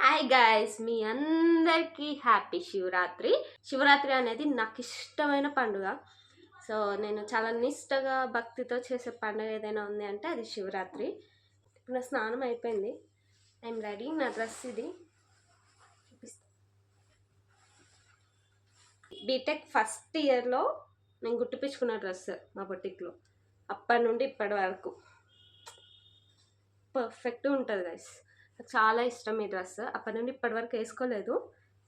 Hi guys, మీ అందరికీ happy Shivaratri. Shivaratri అనేది నాకు ఇష్టమైన పండుగ. సో నేను చాలా నిష్టగా భక్తితో చేసే పండుగ ఏదైనా ఉంది అంటే అది శివరాత్రి. ఇప్పుడు నా స్నానం అయిపోయింది, ఐఎమ్ రెడీ. నా డ్రెస్ ఇది బీటెక్ ఫస్ట్ ఇయర్లో నేను గుట్టిపించుకున్న డ్రెస్ మా బొటిక్లో. అప్పటి నుండి ఇప్పటి వరకు పర్ఫెక్ట్ ఉంటుంది గైస్. నాకు చాలా ఇష్టం ఈ డ్రెస్. అప్పటి నుండి ఇప్పటి వరకు వేసుకోలేదు.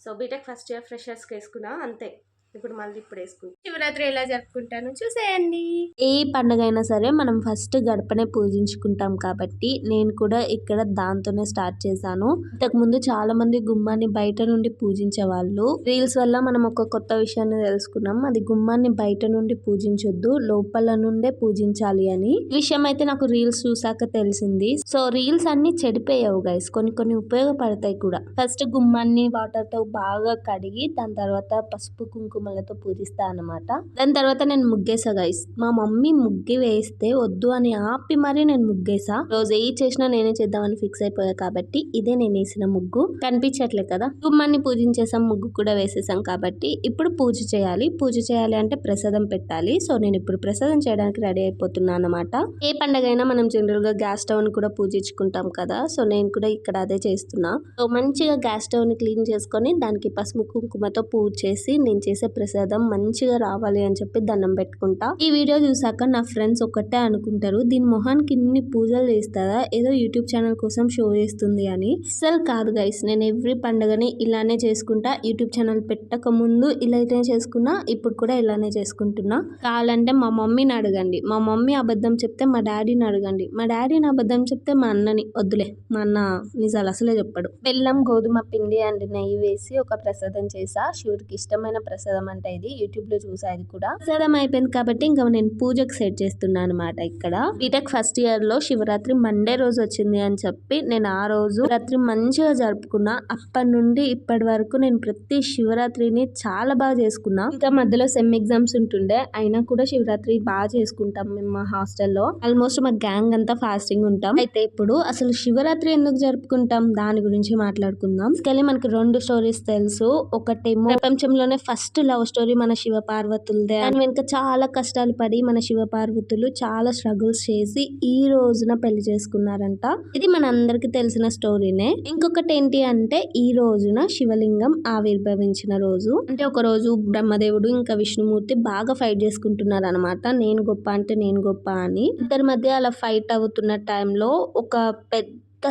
సో బీటెక్ ఫస్ట్ ఇయర్ ఫ్రెషర్స్కి వేసుకున్నా అంతే. ఇప్పుడు మళ్ళీ ఇప్పుడు వేసుకుంటాను. శివరాత్రి ఎలా జరుపుకుంటాను చూసేయండి. ఏ పండుగ అయినా సరే మనం ఫస్ట్ గడపనే పూజించుకుంటాం కాబట్టి నేను కూడా ఇక్కడ దాంతోనే స్టార్ట్ చేశాను. ఇంతకు ముందు చాలా మంది గుమ్మాన్ని బయట నుండి పూజించే వాళ్ళు. రీల్స్ వల్ల మనం ఒక కొత్త విషయాన్ని తెలుసుకున్నాం. అది గుమ్మాన్ని బయట నుండి పూజించొద్దు, లోపల నుండే పూజించాలి అని. ఈ విషయం అయితే నాకు రీల్స్ చూసాక తెలిసింది. సో రీల్స్ అన్ని చెడిపోయావు గైస్, కొన్ని ఉపయోగపడతాయి కూడా. ఫస్ట్ గుమ్మాన్ని వాటర్ తో బాగా కడిగి దాని తర్వాత పసుపు కుంకుమలతో పూజిస్తా అన్నమాట. దాని తర్వాత నేను ముగ్గేసా గైస్. మా మమ్మీ ముగ్గు వేస్తే వద్దు అని ఆపి మరీ నేను ముగ్గేసా. రోజు ఏ చేసినా నేనే చేద్దామని ఫిక్స్ అయిపోయా కాబట్టి ఇదే నేను వేసిన ముగ్గు. కనిపించట్లే కదా. గుమ్మాన్ని పూజించేసాం, ముగ్గు కూడా వేసేసాం కాబట్టి ఇప్పుడు పూజ చేయాలి. పూజ చేయాలి అంటే ప్రసాదం పెట్టాలి. సో నేను ఇప్పుడు ప్రసాదం చేయడానికి రెడీ అయిపోతున్నా అన్నమాట. ఏ పండుగ అయినా మనం జనరల్ గా గ్యాస్ స్టవ్ ని కూడా పూజించుకుంటాం కదా. సో నేను కూడా ఇక్కడ అదే చేస్తున్నా. సో మంచిగా గ్యాస్ స్టవ్ ని క్లీన్ చేసుకొని దానికి పసుపు కుంకుమతో పూజ చేసి నేను చేసే ప్రసాదం మంచిగా రావాలి అని చెప్పి దండం పెట్టుకుంటా. ఈ వీడియో చూసాక నా ఫ్రెండ్స్ ఒక్కటే అనుకుంటారు, దీని మొహానికి ఇన్ని పూజలు చేస్తారా, ఏదో యూట్యూబ్ ఛానల్ కోసం షో చేస్తుంది అని. అసలు కాదు గైస్, నేను ఎవ్రీ పండుగని ఇలానే చేసుకుంటా. యూట్యూబ్ ఛానల్ పెట్టక ముందు ఇలానే చేసుకున్నా, ఇప్పుడు కూడా ఇలానే చేసుకుంటున్నా. కావాలంటే మా మమ్మీని అడగండి, మా మమ్మీ అబద్ధం చెప్తే మా డాడీని అడగండి, మా డాడీని అబద్ధం చెప్తే మా అన్నని. వద్దులే, మా అన్న నిజాలు అసలే చెప్పాడు. బెల్లం, గోధుమ పిండి అండ్ నెయ్యి వేసి ఒక ప్రసాదం చేసా. శివుడికి ఇష్టమైన ప్రసాదం అంటే ఇది. యూట్యూబ్ లో చూసా ఇది కూడా. ప్రసాదం అయిపోయింది కాబట్టి ఇంకా నేను పూజకు సెట్ చేస్తున్నా అనమాట. ఇక్కడ బీటెక్ ఫస్ట్ ఇయర్ లో శివరాత్రి మండే రోజు వచ్చింది అని చెప్పి నేను ఆ రోజు రాత్రి మంచిగా జరుపుకున్నా. అప్పటి నుండి ఇప్పటి వరకు నేను ప్రతి శివరాత్రిని చాలా బాగా చేసుకున్నా. ఇంకా మధ్యలో సెమ్ ఎగ్జామ్స్ ఉంటుండే, అయినా కూడా శివరాత్రి బాగా చేసుకుంటాం మేము మా హాస్టల్లో. ఆల్మోస్ట్ మా గ్యాంగ్ అంతా ఫాస్టింగ్ ఉంటాం. అయితే ఇప్పుడు అసలు శివరాత్రి ఎందుకు జరుపుకుంటాం దాని గురించి మాట్లాడుకుందాం. కానీ మనకి రెండు స్టోరీస్ తెలుసు. ఒకటేమో ప్రపంచంలోనే ఫస్ట్ లవ్ స్టోరీ మన శివ పార్వతులదే. దాని వెనుక చాలా కష్టాలు పడి మన శివ పార్వతులు చాలా స్ట్రగుల్స్ చేసి ఈ రోజున పెళ్లి చేసుకున్నారంట. ఇది మన అందరికి తెలిసిన స్టోరీనే. ఇంకొకటి ఏంటి అంటే ఈ రోజున శివలింగం ఆవిర్భవించిన రోజు. అంటే ఒక రోజు బ్రహ్మదేవుడు ఇంకా విష్ణుమూర్తి బాగా ఫైట్ చేసుకుంటున్నారు అనమాట. నేను గొప్ప అంటే నేను గొప్ప అని. ఇద్దరి మధ్య అలా ఫైట్ అవుతున్న టైంలో ఒక పెద్ద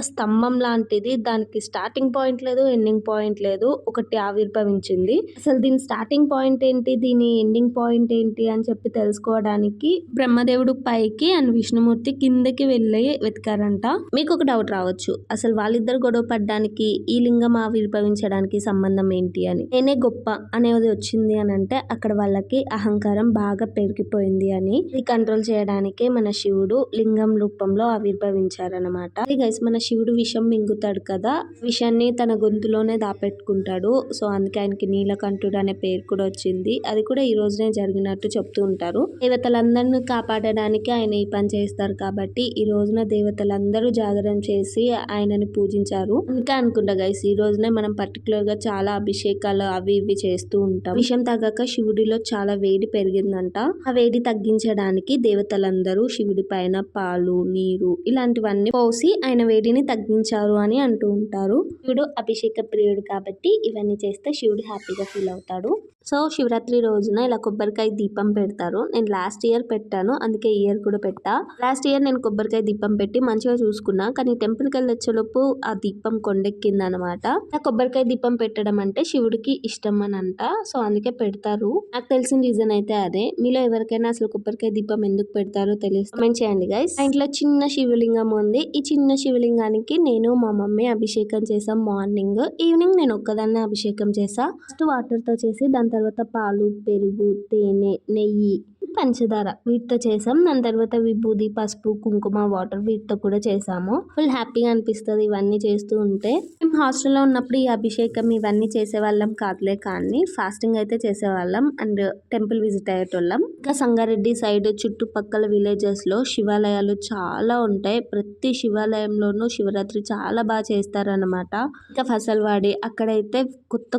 స్తంభం లాంటిది, దానికి స్టార్టింగ్ పాయింట్ లేదు, ఎండింగ్ పాయింట్ లేదు, ఒకటి ఆవిర్భవించింది. అసలు దీని స్టార్టింగ్ పాయింట్ ఏంటి, దీని ఎండింగ్ పాయింట్ ఏంటి అని చెప్పి తెలుసుకోవడానికి బ్రహ్మదేవుడు పైకి అండ్ విష్ణుమూర్తి కిందకి వెళ్ళి వెతికారంట. మీకు ఒక డౌట్ రావచ్చు, అసలు వాళ్ళిద్దరు గొడవ పడ్డానికి ఈ లింగం ఆవిర్భవించడానికి సంబంధం ఏంటి అని. నేనే గొప్ప అనేది వచ్చింది అని అంటే అక్కడ వాళ్ళకి అహంకారం బాగా పెరిగిపోయింది అని. ఇది కంట్రోల్ చేయడానికే మన శివుడు లింగం రూపంలో ఆవిర్భవించారనమాట. గైస్, మన శివుడు విషం మింగుతాడు కదా, విషాన్ని తన గొంతులోనే దాపెట్టుకుంటాడు. సో అందుకే ఆయనకి నీలకంఠుడు అనే పేరు కూడా వచ్చింది. అది కూడా ఈ రోజునే జరిగినట్టు చెప్తూ ఉంటారు. దేవతలందరినీ కాపాడడానికి ఆయన ఈ పని చేస్తారు కాబట్టి ఈ రోజున దేవతలందరూ జాగరణ చేసి ఆయనని పూజించారు. ఇంకా అనుకుంటా గైస్, ఈ రోజునే మనం పర్టికులర్ గా చాలా అభిషేకాలు అవి ఇవి చేస్తూ ఉంటాం. విషం తగ్గక శివుడిలో చాలా వేడి పెరిగిందంట. ఆ వేడి తగ్గించడానికి దేవతలందరూ శివుడి పైన పాలు, నీరు ఇలాంటివన్నీ పోసి ఆయన వేడిని తగ్గించారు అని అంటూ ఉంటారు. శివుడు అభిషేక ప్రియుడు కాబట్టి ఇవన్నీ చేస్తే శివుడు హ్యాపీగా ఫీల్ అవుతాడు. సో శివరాత్రి రోజున ఇలా కొబ్బరికాయ దీపం పెడతారు. నేను లాస్ట్ ఇయర్ పెట్టాను, అందుకే ఈ ఇయర్ కూడా పెట్టా. లాస్ట్ ఇయర్ నేను కొబ్బరికాయ దీపం పెట్టి మంచిగా చూసుకున్నా, కానీ టెంపుల్కి వెళ్ళి వచ్చేలోపు ఆ దీపం కొండెక్కింది అనమాట. ఆ కొబ్బరికాయ దీపం పెట్టడం అంటే శివుడికి ఇష్టం అని అంట. సో అందుకే పెడతారు. నాకు తెలిసిన రీజన్ అయితే అదే. మీలో ఎవరికైనా అసలు కొబ్బరికాయ దీపం ఎందుకు పెడతారో తెలియదు, కామెంట్ చేయండి గైస్. మా ఇంట్లో చిన్న శివలింగం ఉంది. ఈ చిన్న శివలింగానికి నేను మా మమ్మీ అభిషేకం చేసాం. మార్నింగ్ ఈవినింగ్ నేను ఒక్కదాన్నే అభిషేకం చేసా. ఫస్ట్ వాటర్ తో చేసి దాని తర్వాత పాలు, పెరుగు, తేనె, నెయ్యి, పంచదార వీటితో చేసాం. దాని తర్వాత విభూది, పసుపు, కుంకుమ, వాటర్ వీటితో కూడా చేసాము. ఫుల్ హ్యాపీగా అనిపిస్తుంది ఇవన్నీ చేస్తూ ఉంటే. మేము హాస్టల్లో ఉన్నప్పుడు ఈ అభిషేకం ఇవన్నీ చేసేవాళ్ళం కాదులే, కానీ ఫాస్టింగ్ అయితే చేసేవాళ్ళం అండ్ టెంపుల్ విజిట్ అయ్యేటోళ్ళం. ఇంకా సంగారెడ్డి సైడ్ చుట్టుపక్కల విలేజెస్లో శివాలయాలు చాలా ఉంటాయి. ప్రతి శివాలయంలోనూ శివరాత్రి చాలా బాగా చేస్తారన్నమాట. ఇంకా ఫసల్వాడి అక్కడైతే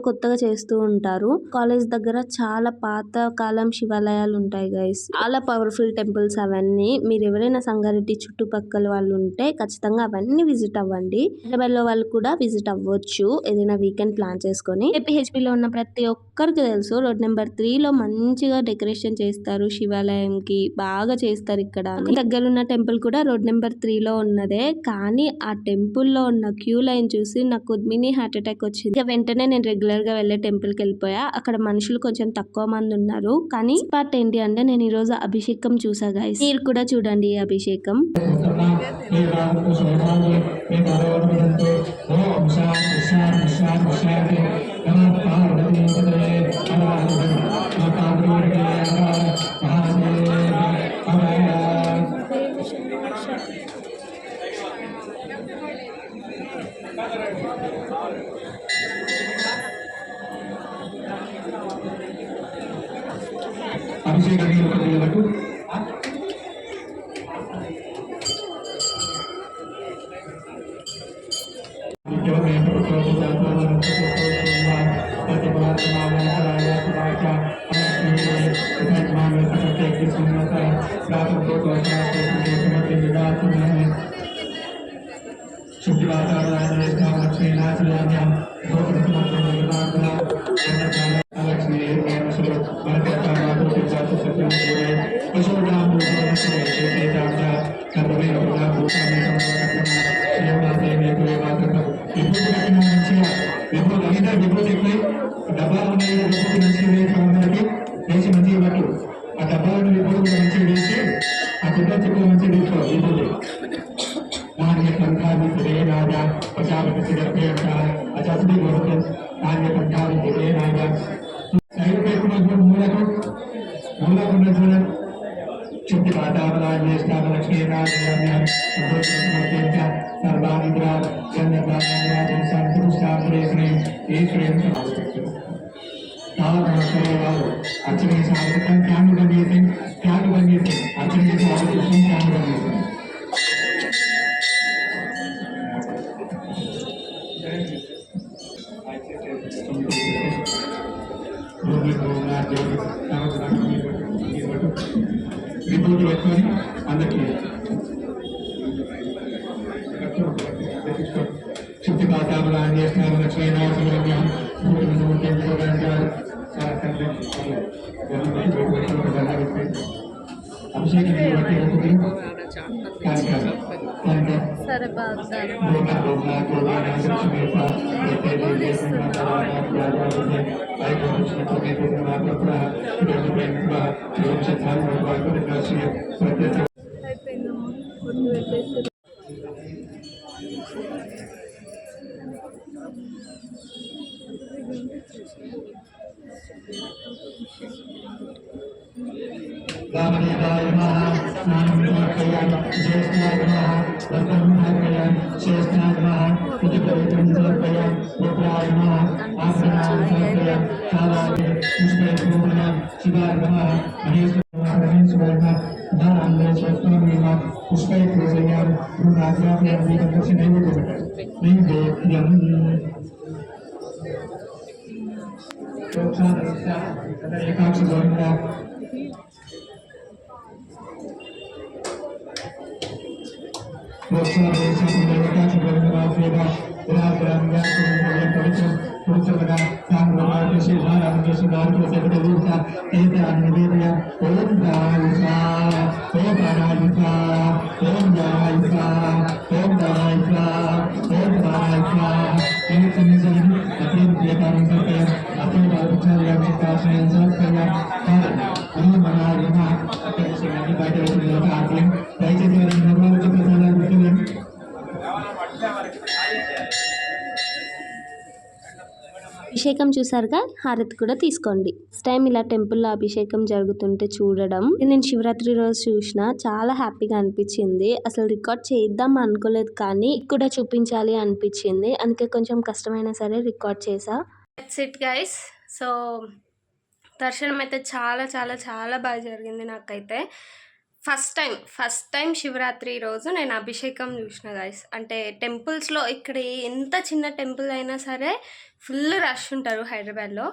కొత్తగా చేస్తూ ఉంటారు. కాలేజ్ దగ్గర చాలా పాత కాలం శివాలయాలు ఉంటాయి గైస్. చాలా పవర్ఫుల్ టెంపుల్స్ అవన్నీ. మీరు ఎవరైనా సంగారెడ్డి చుట్టుపక్కల వాళ్ళు ఉంటే ఖచ్చితంగా అవన్నీ విజిట్ అవ్వండి. హైదరాబాద్లో వాళ్ళు కూడా విజిట్ అవ్వచ్చు ఏదైనా వీకెండ్ ప్లాన్ చేసుకొని. ఏపీహెచ్పీలో ఉన్న ప్రతి ఒక్కరికి తెలుసు రోడ్ నెంబర్ 3లో మంచిగా డెకరేషన్ చేస్తారు. శివాలయంకి బాగా చేస్తారు ఇక్కడ. దగ్గరున్న టెంపుల్ కూడా రోడ్ నెంబర్ 3లో ఉన్నదే, కానీ ఆ టెంపుల్ లో ఉన్న క్యూ లైన్ చూసి నాకు మినీ హార్ట్ అటాక్ వచ్చింది. ఇక వెంటనే నేను రెగ్యులర్ గా వెళ్లే టెంపుల్ కి వెళ్ళిపోయా. అక్కడ మనుషులు కొంచెం తక్కువ మంది ఉన్నారు, కానీ పార్ట్ ఏంటి అంటే నేను ఈ రోజు అభిషేకం చూసా గైస్. మీరు కూడా చూడండి ఈ అభిషేకం. సరే అభిషేకం చూసారుగా, హారతి కూడా తీసుకోండి. ఫస్ట్ టైం ఇలా టెంపుల్లో అభిషేకం జరుగుతుంటే చూడడం నేను శివరాత్రి రోజు చూసిన, చాలా హ్యాపీగా అనిపించింది. అసలు రికార్డ్ చేద్దాం అనుకోలేదు, కానీ కూడా చూపించాలి అనిపించింది. అందుకే కొంచెం కష్టమైనా సరే రికార్డ్ చేసా. That's it guys. సో దర్శనం అయితే చాలా చాలా చాలా బాగా జరిగింది. నాకైతే ఫస్ట్ టైం శివరాత్రి రోజు నేను అభిషేకం చూసిన గైస్. అంటే టెంపుల్స్లో ఇక్కడ ఎంత చిన్న టెంపుల్ అయినా సరే ఫుల్ రష్ ఉంటారు హైదరాబాద్లో.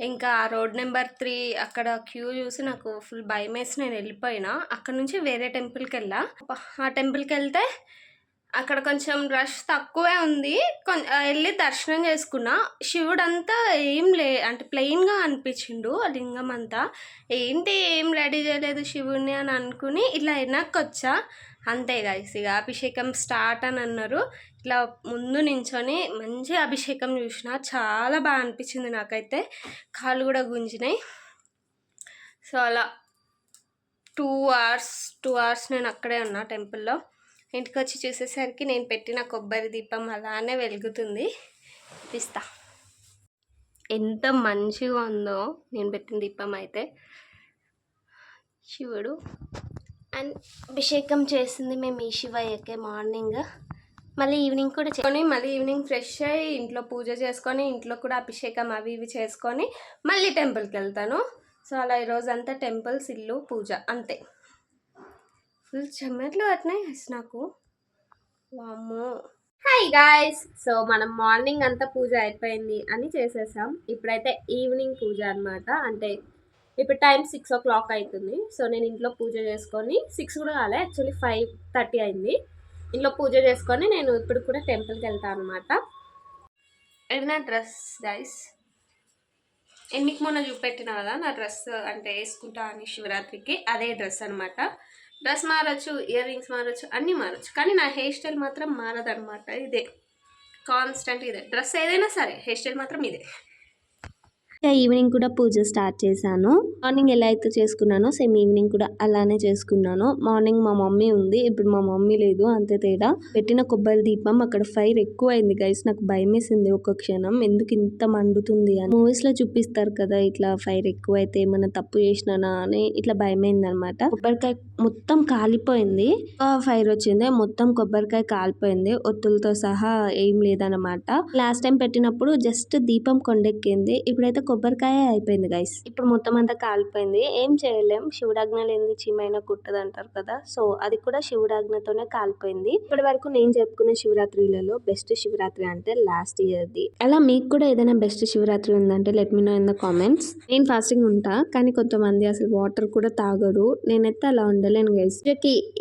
ఇంకా రోడ్ నెంబర్ 3 అక్కడ క్యూ చూసి నాకు ఫుల్ భయం వేసి నేను వెళ్ళిపోయినా. అక్కడ నుంచి వేరే టెంపుల్కి వెళ్ళా. ఆ టెంపుల్కి వెళ్తే అక్కడ కొంచెం రష్ తక్కువే ఉంది. వెళ్ళి దర్శనం చేసుకున్నా. శివుడు అంతా అంటే ప్లెయిన్గా అనిపించిండు. ఆ లింగం అంతా ఏంటి ఏం రెడీ చేయలేదు శివుడిని అని అనుకుని ఇట్లా వెనక్కి వచ్చా. అంతే గైస్, ఇక అభిషేకం స్టార్ట్ అని అన్నారు. ఇట్లా ముందు నించొని మంచి అభిషేకం చూసిన, చాలా బాగా అనిపించింది నాకైతే. కాళ్ళు కూడా గుంజినాయి. సో అలా 2 అవర్స్ నేను అక్కడే ఉన్నా టెంపుల్లో. ఇంటికి వచ్చి చూసేసరికి నేను పెట్టిన కొబ్బరి దీపం అలానే వెలుగుతుంది. తీస్తా, ఎంత మంచిగా ఉందో నేను పెట్టిన దీపం అయితే. శివుడు అండ్ అభిషేకం చేసింది మేము ఈ శివయ్యకే మార్నింగ్. మళ్ళీ ఈవినింగ్ కూడా చేసుకొని మళ్ళీ ఈవినింగ్ ఫ్రెష్ అయ్యి ఇంట్లో పూజ చేసుకొని ఇంట్లో కూడా అభిషేకం అవి ఇవి చేసుకొని మళ్ళీ టెంపుల్కి వెళ్తాను. సో అలా ఈరోజంతా టెంపుల్స్, ఇల్లు, పూజ అంతే. ఫుల్ చెమట్లు పట్టినాయి నాకు. వామ్మో. Hi guys. సో మనం మార్నింగ్ అంతా పూజ అయిపోయింది అని చేసేసాం. ఇప్పుడైతే ఈవినింగ్ పూజ అనమాట. అంటే ఇప్పుడు టైం 6 o'clock అవుతుంది. సో నేను ఇంట్లో పూజ చేసుకొని 6 కూడా కాలే, యాక్చువల్లీ 5:30 అయింది. ఇంట్లో పూజ చేసుకొని నేను ఇప్పుడు కూడా టెంపుల్కి వెళ్తాను అనమాట. ఇది నా డ్రెస్ గైస్. మీకు మొన్న చూపెట్టిన కదా నా డ్రెస్, అంటే వేసుకుంటా అని శివరాత్రికి, అదే డ్రెస్ అనమాట. డ్రెస్ మారచ్చు, ఇయర్ రింగ్స్ మారచ్చు, అన్నీ మారచ్చు, కానీ నా హెయిర్ స్టైల్ మాత్రం మారదనమాట. ఇదే కాన్స్టెంట్, ఇదే డ్రెస్ ఏదైనా సరే హెయిర్ స్టైల్ మాత్రం ఇదే. ఈవినింగ్ కూడా పూజ స్టార్ట్ చేశాను. మార్నింగ్ ఎలా అయితే చేసుకున్నానో సేమ్ ఈవినింగ్ కూడా అలానే చేసుకున్నాను. మార్నింగ్ మా మమ్మీ ఉంది, ఇప్పుడు మా మమ్మీ లేదు, అంతే తేడా. పెట్టిన కొబ్బరి దీపం అక్కడ ఫైర్ ఎక్కువ అయింది గైస్. నాకు భయం వేసింది ఒక క్షణం, ఎందుకు ఇంత మండుతుంది అని. మూవీస్ లో చూపిస్తారు కదా ఇట్లా ఫైర్ ఎక్కువ అయితే ఏమైనా తప్పు చేసినానా అని, ఇట్లా భయం అయింది అనమాట. కొబ్బరికాయ మొత్తం కాలిపోయింది. ఫైర్ వచ్చింది, మొత్తం కొబ్బరికాయ కాలిపోయింది, ఒత్తులతో సహా ఏం లేదనమాట. లాస్ట్ టైం పెట్టినప్పుడు జస్ట్ దీపం కొండెక్కింది, ఇప్పుడైతే కొబ్బరికాయ అయిపోయింది గైస్. ఇప్పుడు మొత్తం అంతా కాలిపోయింది, ఏం చేయలేం. శివుడాజ్ఞ లేనిది చీమైనా కుట్టదు అంటారు కదా. సో అది కూడా శివుడాజ్ఞతోనే కాలిపోయింది. ఇప్పటి వరకు నేను చెప్పుకునే శివరాత్రిలలో బెస్ట్ శివరాత్రి అంటే లాస్ట్ ఇయర్ది. అలా మీకు కూడా ఏదైనా బెస్ట్ శివరాత్రి ఉందంటే let me know in the comments. నేను ఫాస్టింగ్ ఉంటా, కానీ కొంతమంది అసలు వాటర్ కూడా తాగరు. నేనైతే అలా ఉండలేను గైస్.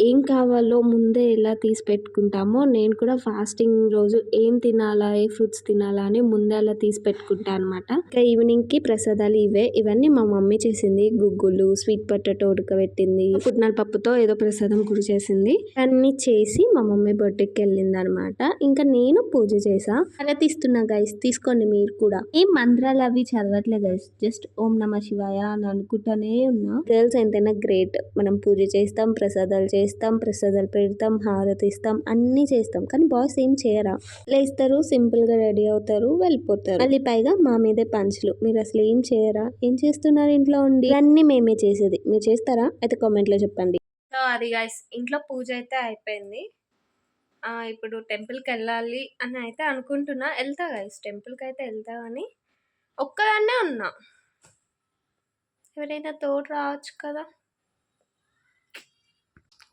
ఏం కావాలో ముందే ఎలా తీసి పెట్టుకుంటామో, నేను కూడా ఫాస్టింగ్ రోజు ఏం తినాలా, ఏ ఫ్రూట్స్ తినాలా అని ముందే అలా తీసి పెట్టుకుంటా అనమాట. ఇంకా ఈవినింగ్ కి ప్రసాదాలు ఇవన్నీ మా మమ్మీ చేసింది. గుగ్గులు, స్వీట్ పొటాటో ఉడకబెట్టింది, పుట్నాల పప్పుతో ఏదో ప్రసాదం కూడా చేసింది. అన్ని చేసి మా మమ్మీ బర్త్డేకి వెళ్ళింది అనమాట. ఇంకా నేను పూజ చేసా. అలా తీస్తున్నా గైస్, తీసుకోండి మీరు కూడా. ఏం మంత్రాలు అవి చదవట్లే గైస్, జస్ట్ ఓం నమ శివాయ అని అనుకుంటానే ఉన్నా. గర్ల్స్ ఎంతైనా గ్రేట్. మనం పూజ చేస్తాం, ప్రసాదాలు పెడతాం, హారతి ఇస్తాం, అన్ని చేస్తాం, కానీ బాయ్స్ ఏం చేయరా. లేస్తారు, సింపుల్ గా రెడీ అవుతారు, వెళ్ళిపోతారు. మళ్ళీ పైగా మా మీదే పంచులు. మీరు అసలు ఏం చేయరా, ఏం చేస్తున్నారు ఇంట్లో ఉండి? ఇవన్నీ మేమే చేసేది, మీరు చేస్తారా? అయితే కామెంట్ లో చెప్పండి. సో అది గైస్, ఇంట్లో పూజ అయితే అయిపోయింది. ఇప్పుడు టెంపుల్కి వెళ్ళాలి అని అయితే అనుకుంటున్నా. వెళ్తా గైస్, టెంపుల్కి అయితే వెళ్తా, కానీ ఒక్కదాన్నే ఉన్నా. ఎవరైనా తోడు రావచ్చు కదా.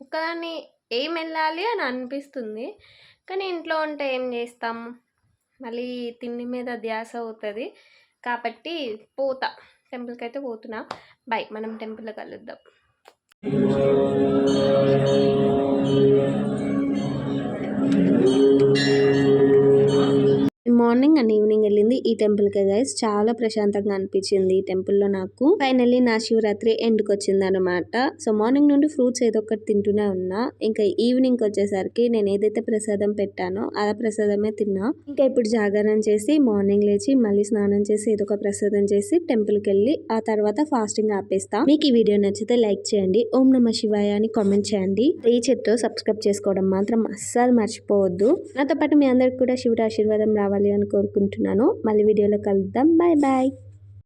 ఒక్కదాన్ని ఏం వెళ్ళాలి అని అనిపిస్తుంది, కానీ ఇంట్లో ఉంటే ఏం చేస్తాం, మళ్ళీ తిండి మీద ధ్యాస అవుతుంది. కాబట్టి పోతా, టెంపుల్కి అయితే పోతున్నా. బై, మనం టెంపుల్లో కలుద్దాం. మార్నింగ్ అండ్ ఈవినింగ్ వెళ్ళింది ఈ టెంపుల్ కే గైస్. చాలా ప్రశాంతంగా అనిపించింది ఈ టెంపుల్లో నాకు. ఫైనల్లీ నా శివరాత్రి ఎండ్కి వచ్చింది అనమాట. సో మార్నింగ్ నుండి ఫ్రూట్స్ ఏదో ఒకటి తింటూనే ఉన్నా. ఇంకా ఈవినింగ్ వచ్చేసరికి నేను ఏదైతే ప్రసాదం పెట్టానో ఆ ప్రసాదమే తిన్నా. ఇంకా ఇప్పుడు జాగరణ చేసి మార్నింగ్ లేచి మళ్ళీ స్నానం చేసి ఏదో ఒక ప్రసాదం చేసి టెంపుల్కి వెళ్ళి ఆ తర్వాత ఫాస్టింగ్ ఆపేస్తా. మీకు ఈ వీడియో నచ్చితే లైక్ చేయండి, ఓం నమ శివాయ అని కామెంట్ చేయండి. ఈ చేత్తో సబ్స్క్రైబ్ చేసుకోవడం మాత్రం అస్సలు మర్చిపోవద్దు. నాతో పాటు మీ అందరికి కూడా శివుడి ఆశీర్వాదం రావాలి బాగుండాలని కోరుకుంటున్నాను. మళ్ళీ వీడియోలో కలుద్దాం. Bye bye.